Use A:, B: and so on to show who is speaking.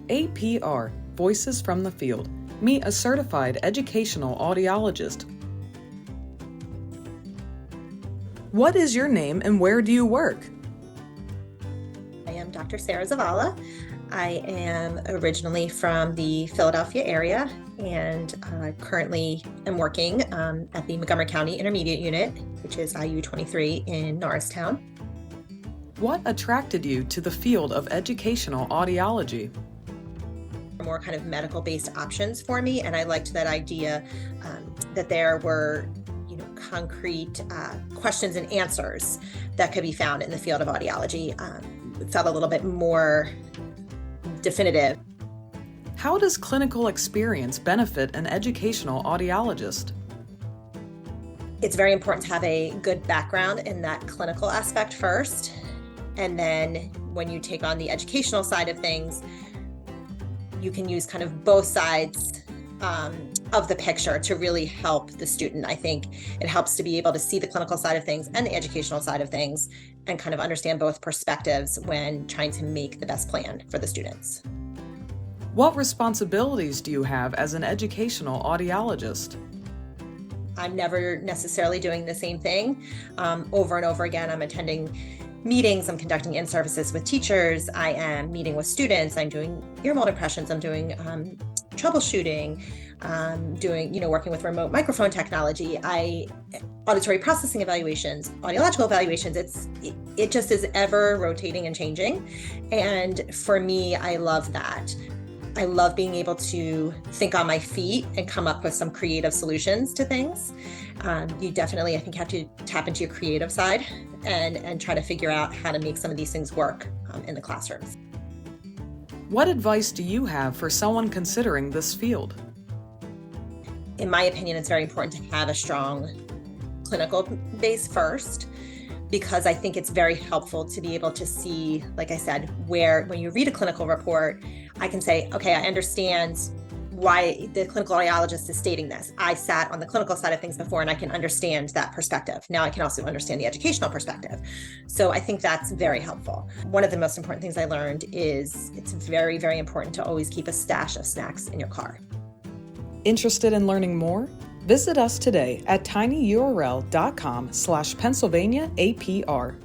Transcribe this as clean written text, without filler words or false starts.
A: APR, Voices from the Field. Meet a certified educational audiologist. What is your name and where do you work?
B: I am Dr. Sarah Zavala. I am originally from the Philadelphia area and currently am working at the Montgomery County Intermediate Unit, which is IU-23 in Norristown.
A: What attracted you to the field of educational audiology?
B: More kind of medical-based options for me, and I liked that idea that there were concrete questions and answers that could be found in the field of audiology. It felt a little bit more definitive.
A: How does clinical experience benefit an educational audiologist?
B: It's very important to have a good background in that clinical aspect first, and then when you take on the educational side of things, you can use kind of both sides of the picture to really help the student. I think it helps to be able to see the clinical side of things and the educational side of things and kind of understand both perspectives when trying to make the best plan for the students.
A: What responsibilities do you have as an educational audiologist?
B: I'm never necessarily doing the same thing over and over again. I'm attending meetings, I'm conducting in-services with teachers, I am meeting with students, I'm doing ear mold impressions, I'm doing troubleshooting, working with remote microphone technology, auditory processing evaluations, audiological evaluations. It just is ever rotating and changing. And for me, I love that. I love being able to think on my feet and come up with some creative solutions to things. You definitely, I think, have to tap into your creative side and try to figure out how to make some of these things work in the classrooms.
A: What advice do you have for someone considering this field?
B: In my opinion, it's very important to have a strong clinical base first, because I think it's very helpful to be able to see, like I said, when you read a clinical report, I can say, okay, I understand why the clinical audiologist is stating this. I sat on the clinical side of things before and I can understand that perspective. Now I can also understand the educational perspective. So I think that's very helpful. One of the most important things I learned is it's very, very important to always keep a stash of snacks in your car.
A: Interested in learning more? Visit us today at tinyurl.com/PennsylvaniaAPR.